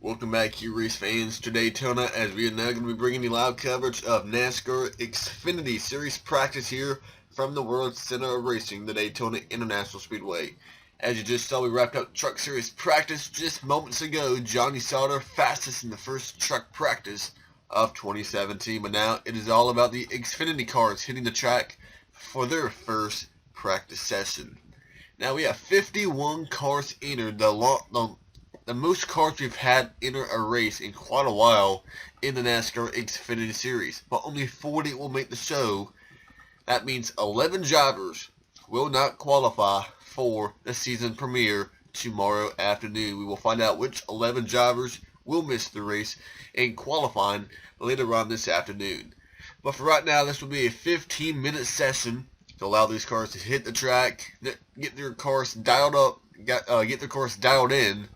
Welcome back, here race fans, to Daytona, as we are now going to be bringing you live coverage of NASCAR XFINITY Series practice here from the World Center of Racing, the Daytona International Speedway. As you just saw, we wrapped up Truck Series practice just moments ago. Johnny Sauter fastest in the first truck practice of 2017, but now it is all about the XFINITY cars hitting the track for their first practice session. Now we have 51 cars entered, the most cars we've had enter a race in quite a while in the NASCAR XFINITY Series, but only 40 will make the show. That means 11 drivers will not qualify for the season premiere tomorrow afternoon. We will find out which 11 drivers will miss the race in qualifying later on this afternoon. But for right now, this will be a 15-minute session to allow these cars to hit the track, get their cars dialed up, get their cars dialed in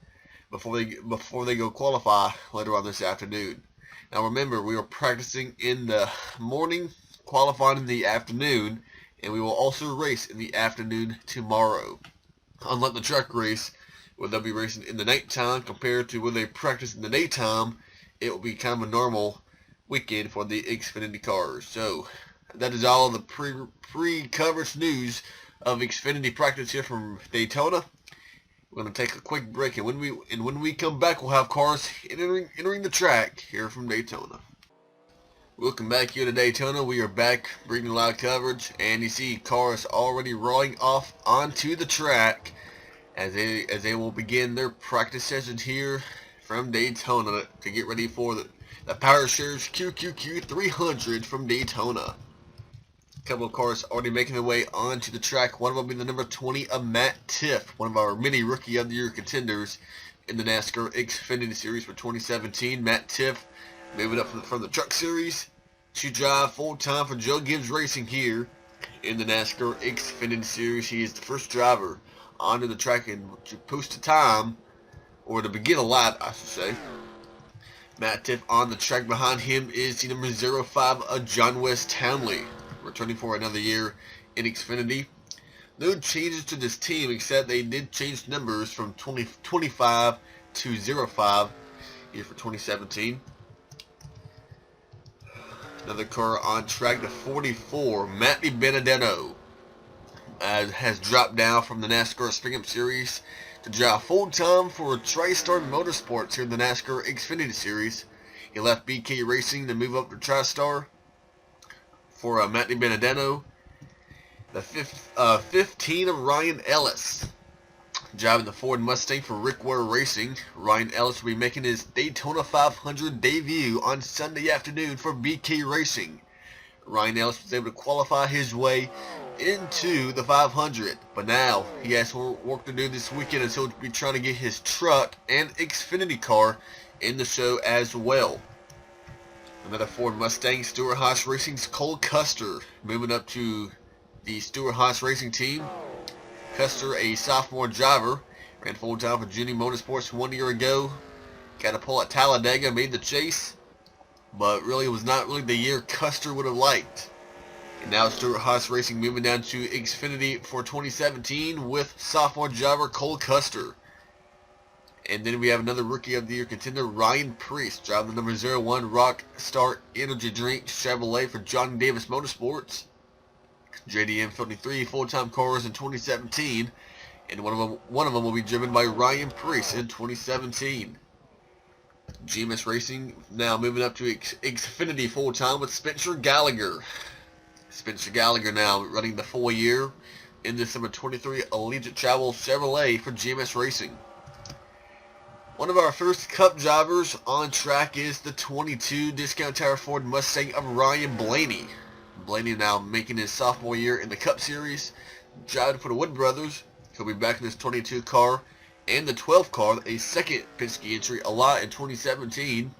before they go qualify later on this afternoon. Now remember, we are practicing in the morning, qualifying in the afternoon, and we will also race in the afternoon tomorrow. Unlike the truck race, where they'll be racing in the nighttime compared to when they practice in the daytime, it will be kind of a normal weekend for the XFINITY cars. So that is all of the pre-coverage news of XFINITY practice here from Daytona. We're going to take a quick break, and when we come back, we'll have cars entering the track here from Daytona. Welcome back here to Daytona. We are back bringing live coverage, and you see cars already rolling off onto the track as they will begin their practice session here from Daytona to get ready for the PowerShares QQQ 300 from Daytona. A couple of cars already making their way onto the track. One of them being the number 20 of Matt Tiff, one of our many Rookie of the Year contenders in the NASCAR XFINITY Series for 2017. Matt Tiff moving up from the Truck Series to drive full-time for Joe Gibbs Racing here in the NASCAR XFINITY Series. He is the first driver onto the track and to post a time, or to begin a lap, I should say. Matt Tiff on the track. Behind him is the number 05 of John West Townley, returning for another year in Xfinity. No changes to this team, except they did change numbers from 25 to 05 here for 2017. Another car on track, the 44, Matty Benedetto, has dropped down from the NASCAR XFINITY Series to drive full-time for TriStar Motorsports here in the NASCAR XFINITY Series. He left BK Racing to move up to TriStar for Matty Benedetto. The 15 of Ryan Ellis, driving the Ford Mustang for Rick Ware Racing. Ryan Ellis will be making his Daytona 500 debut on Sunday afternoon for BK Racing. Ryan Ellis was able to qualify his way into the 500, but now he has work to do this weekend, as he'll be trying to get his truck and XFINITY car in the show as well. Another Ford Mustang, Stewart-Haas Racing's Cole Custer moving up to the Stewart-Haas Racing team. Custer, a sophomore driver, ran full-time for Junior Motorsports 1 year ago. Got a pull at Talladega, made the chase, but really was not really the year Custer would have liked. And now Stewart-Haas Racing moving down to XFINITY for 2017 with sophomore driver Cole Custer. And then we have another Rookie of the Year contender, Ryan Priest, driving the number 01 Rock Star Energy Drink Chevrolet for John Davis Motorsports. JDM 53 full-time cars in 2017, and one of them will be driven by Ryan Priest in 2017. GMS Racing now moving up to XFINITY full-time with Spencer Gallagher. Spencer Gallagher now running the full year in this number 23 Allegiant Travel Chevrolet for GMS Racing. One of our first Cup drivers on track is the 22 Discount Tire Ford Mustang of Ryan Blaney. Blaney now making his sophomore year in the Cup Series, driving for the Wood Brothers. He'll be back in his 22 car and the 12 car, a second Penske entry, a lot in 2017.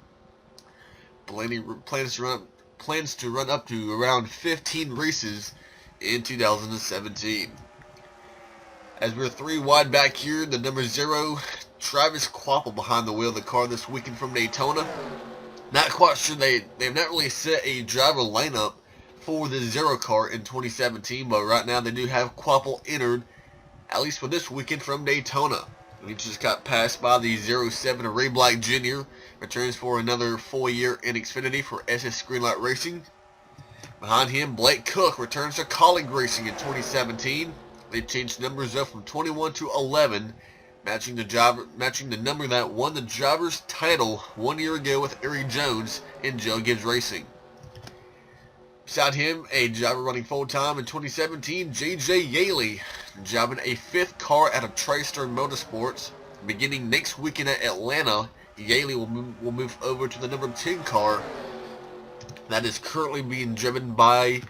Blaney plans to run up to around 15 races in 2017. As we're 3 wide back here, the number 0, Travis Kvapil behind the wheel of the car this weekend from Daytona. Not quite sure, they've not really set a driver lineup for the 0 car in 2017, but right now they do have Kvapil entered, at least for this weekend from Daytona. He just got passed by the 07 Ray Black Jr. Returns for another full year in Xfinity for SS Greenlight Racing. Behind him, Blake Cook returns to Colleague Racing in 2017. They changed numbers up from 21 to 11, matching the number that won the driver's title 1 year ago with Eric Jones in Joe Gibbs Racing. Beside him, a driver running full-time in 2017, J.J. Yaley, driving a 5th car out of TriStar Motorsports. Beginning next weekend at Atlanta, Yaley will move over to the number 10 car that is currently being driven by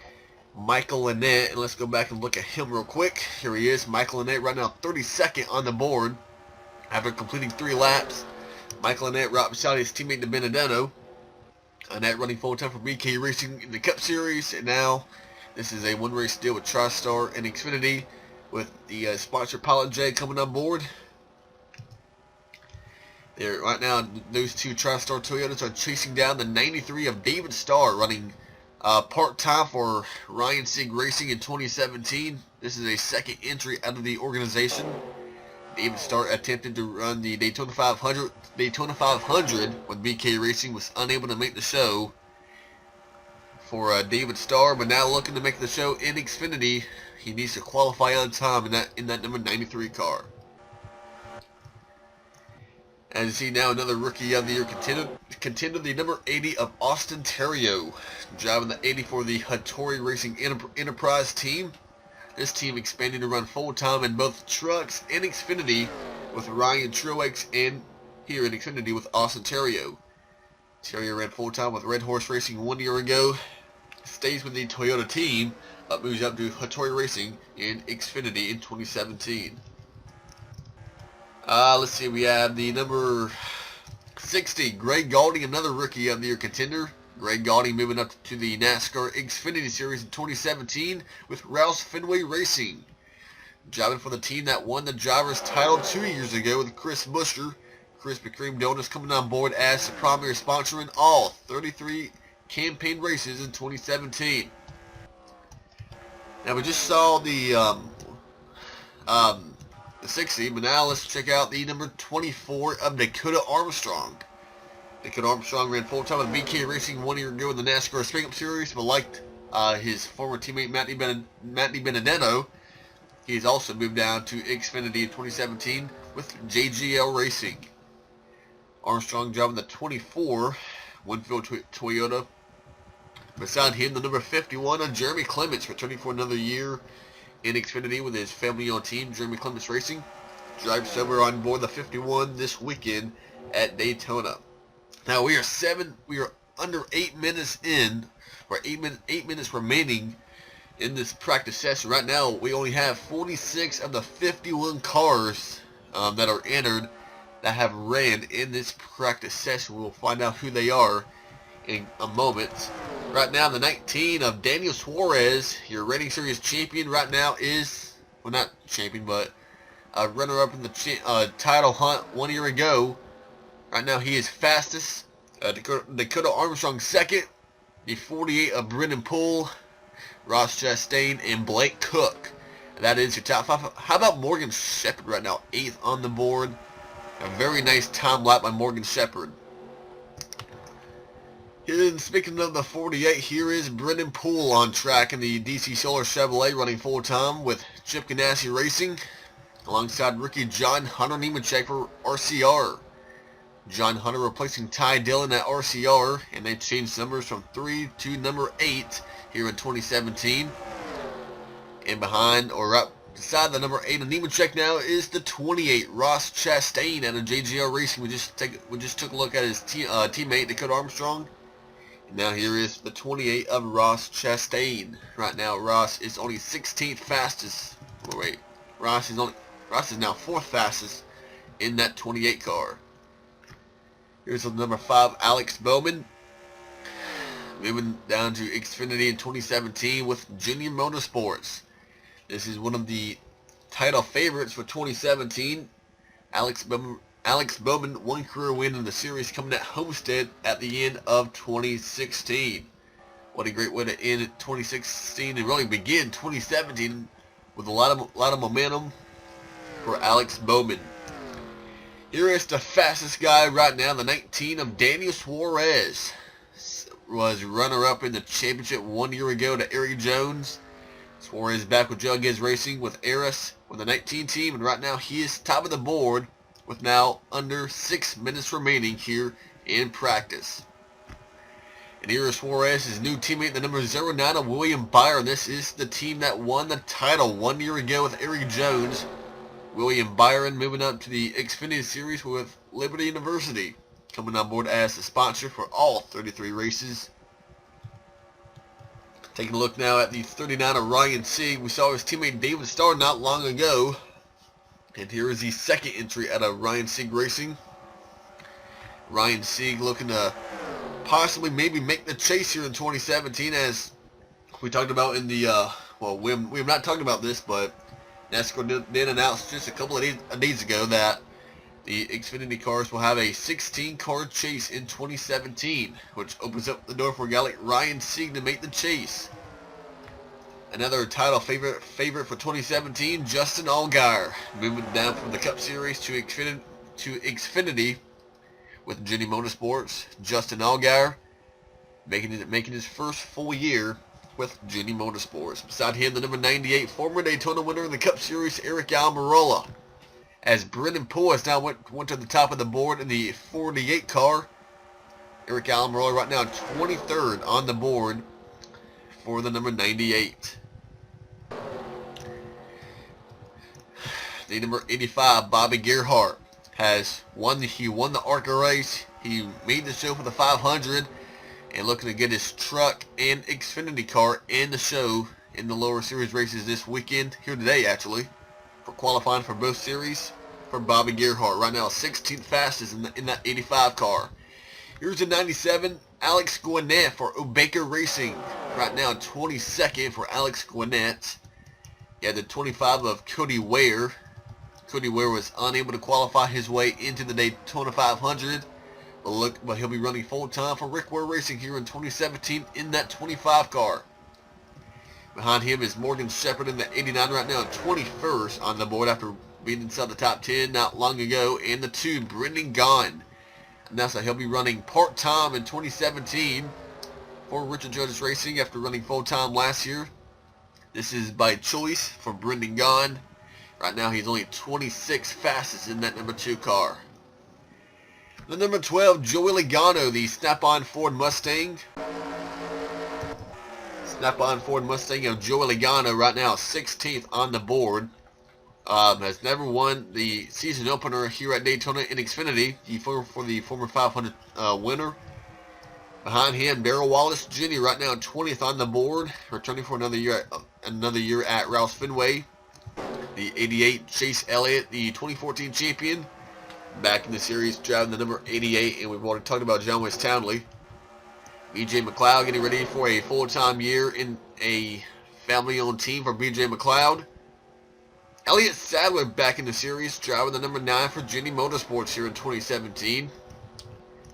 Michael Lynette. And let's go back and look at him real quick. Here he is, Michael Lynette, right now 32nd on the board after completing 3 laps. Michael Lynette right beside his teammate Benedetto. Annette running full-time for BK Racing in the Cup Series, and now this is a one-race deal with TriStar and Xfinity with the sponsor Pilot J coming on board. There, right now, those two TriStar Toyotas are chasing down the 93 of David Starr, running part-time for Ryan Sieg Racing in 2017. This is a second entry out of the organization. David Starr attempted to run the Daytona 500 with BK Racing, was unable to make the show for David Starr, but now looking to make the show in Xfinity. He needs to qualify on time in that number 93 car. As you see now, another Rookie of the Year contender, the number 80 of Austin Terrio, driving the 80 for the Hattori Racing Enterprise team. This team expanding to run full-time in both trucks and Xfinity with Ryan Truex, and here in Xfinity with Austin Terrio. Terrio ran full-time with Red Horse Racing 1 year ago, stays with the Toyota team, moves up to Hattori Racing in Xfinity in 2017. Let's see, we have the number 60, Greg Gaulding, another Rookie of the Year contender. Greg Gaulding moving up to the NASCAR XFINITY Series in 2017 with Rouse Fenway Racing. Driving for the team that won the driver's title 2 years ago with Chris Buescher. Krispy Kreme Donuts coming on board as the primary sponsor in all 33 campaign races in 2017. Now we just saw the 60, but now let's check out the number 24 of Dakota Armstrong. Dakota Armstrong ran full-time with BK Racing 1 year ago in the NASCAR XFINITY Series, but liked his former teammate Matty Benedetto, he's also moved down to Xfinity in 2017 with JGL Racing. Armstrong driving the 24 Winfield Toyota. Beside him, the number 51 of Jeremy Clements, returning for another year in Xfinity with his family-owned team, Jeremy Clements Racing. Drives over on board the 51 this weekend at Daytona. Now we are under 8 minutes in, or 8 minutes remaining in this practice session. Right now we only have 46 of the 51 cars that are entered that have ran in this practice session. We'll find out who they are in a moment. Right now the 19 of Daniel Suarez, your Rating Series champion right now, is, well, not champion, but a runner-up in the title hunt 1 year ago. Right now he is fastest. Dakota Armstrong second. The 48 of Brendan Poole, Ross Chastain, and Blake Cook. That is your top 5. How about Morgan Shepherd right now, 8th on the board. A very nice time lap by Morgan Shepherd. And speaking of the 48, here is Brendan Poole on track in the DC Solar Chevrolet, running full-time with Chip Ganassi Racing, alongside rookie John Hunter Nemechek for RCR. John Hunter replacing Ty Dillon at RCR, and they changed numbers from 3 to number 8 here in 2017. And behind, or right beside the number 8 of Nemechek now, is the 28 Ross Chastain out of JGL Racing. We just took a look at his teammate Dakota Armstrong. And now here is the 28 of Ross Chastain. Right now Ross is only 16th fastest. Oh, wait, Ross is now 4th fastest in that 28 car. Here's the number 5, Alex Bowman, moving down to Xfinity in 2017 with Junior Motorsports. This is one of the title favorites for 2017. Alex Bowman, one career win in the series coming at Homestead at the end of 2016. What a great way to end 2016 and really begin 2017 with a lot of momentum for Alex Bowman. Here is the fastest guy right now, the 19 of Daniel Suarez. Was runner-up in the championship 1 year ago to Eric Jones. Suarez back with Joe Gibbs Racing with Eris with the 19 team, and right now he is top of the board with now under 6 minutes remaining here in practice. And here is Suarez, his new teammate, the number 09 of William Byron. This is the team that won the title 1 year ago with Eric Jones. William Byron moving up to the Xfinity Series with Liberty University, coming on board as the sponsor for all 33 races. Taking a look now at the 39 of Ryan Sieg. We saw his teammate David Starr not long ago. And here is the second entry out of Ryan Sieg Racing. Ryan Sieg looking to possibly maybe make the chase here in 2017, as we talked about in the, well, we have not talked about this, but NASCAR did announce just a couple of days ago that the Xfinity cars will have a 16-car chase in 2017, which opens up the door for a guy like Ryan Sieg to make the chase. Another title favorite for 2017, Justin Allgaier, moving down from the Cup Series to Xfinity with Jenny Motorsports. Justin Allgaier making his first full year with Jenny Motorsports. Beside him, the number 98 former Daytona winner in the Cup Series, Eric Almirola. As Brendan Poole has now went to the top of the board in the 48 car. Eric Almirola right now 23rd on the board for the number 98. The number 85, Bobby Gerhart, won the ARCA race. He made the show for the 500 and looking to get his truck and Xfinity car in the show in the lower series races this weekend, here today actually, for qualifying for both series for Bobby Gerhart. Right now 16th fastest in that 85 car. Here's the 97, Alex Gwinnett for O'Baker Racing. Right now 22nd for Alex Gwinnett. Yeah, the 25 of Cody Ware. Cody Ware was unable to qualify his way into the Daytona 500. But he'll be running full-time for Rick Ware Racing here in 2017 in that 25 car. Behind him is Morgan Shepherd in the 89 right now, 21st on the board after being inside the top 10 not long ago. And the 2, Brendan Gaughan. Announced that he'll be running part-time in 2017 for Richard Judge Racing after running full-time last year. This is by choice for Brendan Gaughan. Right now he's only 26th fastest in that number 2 car. The number 12, Joey Logano, the Snap-on Ford Mustang. Snap-on Ford Mustang of Joey Logano right now 16th on the board. Has never won the season opener here at Daytona in Xfinity. He for the former 500 winner. Behind him, Darrell Wallace Jr. right now 20th on the board, returning for another year at Roush Fenway. The 88, Chase Elliott, the 2014 champion, back in the series driving the number 88, and we've already talked about John West Townley. BJ McLeod getting ready for a full-time year in a family-owned team for BJ McLeod. Elliott Sadler back in the series, driving the number 9 for Jenny Motorsports here in 2017.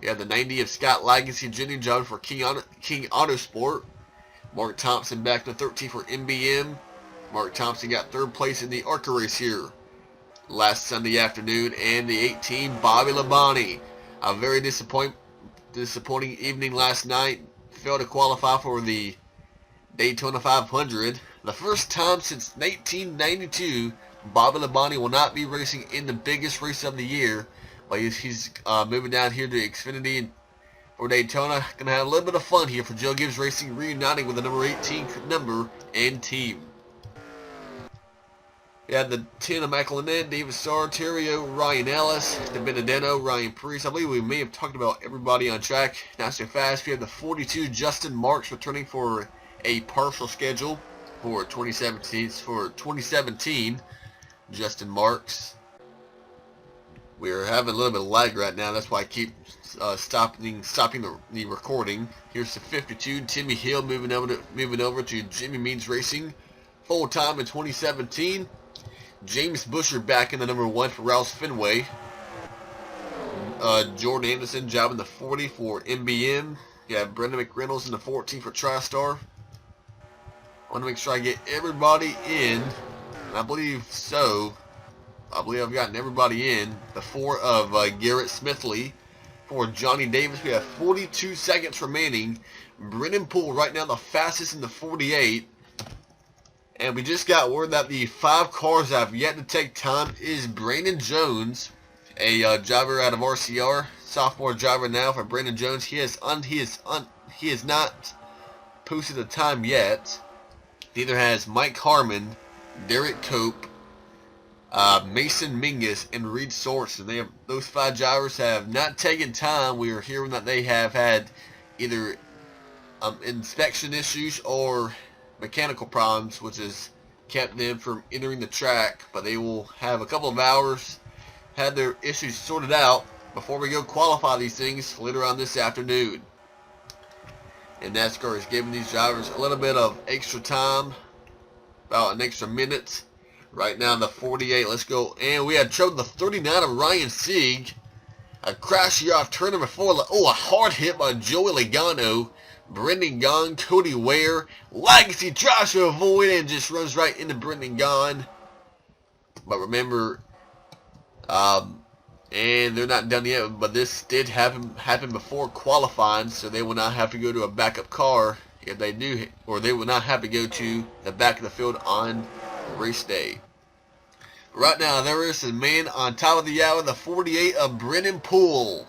You have the 90 of Scott Legacy Jr. driving for King Autosport. Mark Thompson back to 13 for MBM. Mark Thompson got 3rd place in the ARCA race here last Sunday afternoon. And the 18, Bobby Labonte. A very disappointing evening last night. Failed to qualify for the Daytona 500. The first time since 1992, Bobby Labonte will not be racing in the biggest race of the year. But he's moving down here to Xfinity for Daytona. Going to have a little bit of fun here for Joe Gibbs Racing, reuniting with the number 18 number and team. We had the 10 of Michael Annette, David Sarterio, Ryan Ellis, De Benedetto, Ryan Priest. I believe we may have talked about everybody on track. Not so fast. We have the 42, Justin Marks, returning for a partial schedule for 2017. Justin Marks. We're having a little bit of lag right now. That's why I keep stopping the recording. Here's the 52, Timmy Hill moving over to Jimmy Means Racing, full time in 2017. James Busher back in the number 1 for Roush Fenway. Jordan Anderson driving the 40 for MBM. You have Brendan McReynolds in the 14 for TriStar. I want to make sure I get everybody in, and I believe so. I believe I've gotten everybody in. The 4 of Garrett Smithley. For Johnny Davis, we have 42 seconds remaining. Brennan Poole right now the fastest in the 48. And we just got word that the 5 cars that have yet to take time is Brandon Jones, a driver out of RCR, sophomore driver now for Brandon Jones. He has not posted a time yet. Neither has Mike Harmon, Derek Cope, Mason Mingus, and Reed Sorensen. Those 5 drivers have not taken time. We are hearing that they have had either inspection issues or mechanical problems, which has kept them from entering the track. But they will have a couple of hours, have their issues sorted out before we go qualify these things later on this afternoon. And NASCAR is giving these drivers a little bit of extra time, about an extra minute. Right now in the 48, let's go. And we had trouble the 39 of Ryan Sieg. A crash here off turn number 4. Oh, a hard hit by Joey Logano. Brendan Gaughan, Cody Ware. Legacy tries to avoid and just runs right into Brendan Gaughan. But remember, and they're not done yet, but this did happen before qualifying, so they will not have to go to a backup car if they do, or they will not have to go to the back of the field on race day. Right now, there is a man on top of the hour, the 48 of Brennan Poole.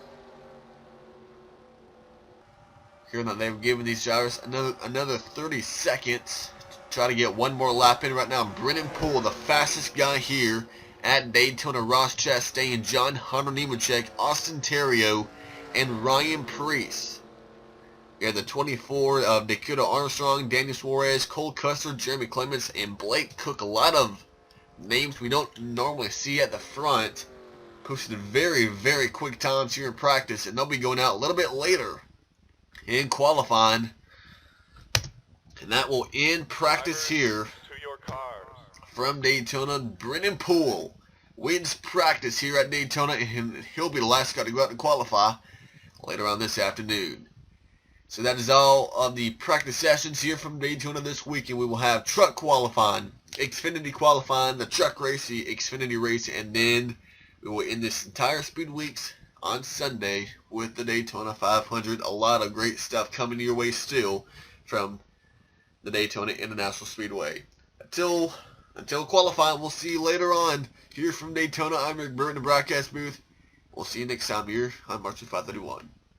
Hearing that they've given these drivers another 30 seconds to try to get one more lap in. Right now, Brennan Poole, the fastest guy here at Daytona. Ross Chastain, John Hunter Nemechek, Austin Terrio, and Ryan Preece. We have the 24 of Dakota Armstrong, Daniel Suarez, Cole Custer, Jeremy Clements, and Blake Cook. A lot of names we don't normally see at the front. Posted very, very quick times here in practice, and they'll be going out a little bit later in qualifying. And that will end practice here from Daytona. Brennan Poole wins practice here at Daytona, and he'll be the last guy to go out and qualify later on this afternoon. So that is all of the practice sessions here from Daytona this weekend. We will have truck qualifying, Xfinity qualifying, the truck race, the Xfinity race, and then we will end this entire Speed Weeks on Sunday with the Daytona 500. A lot of great stuff coming your way still from the Daytona International Speedway. Until qualifying, we'll see you later on here from Daytona. I'm Rick Burton, the broadcast booth. We'll see you next time here on March 531.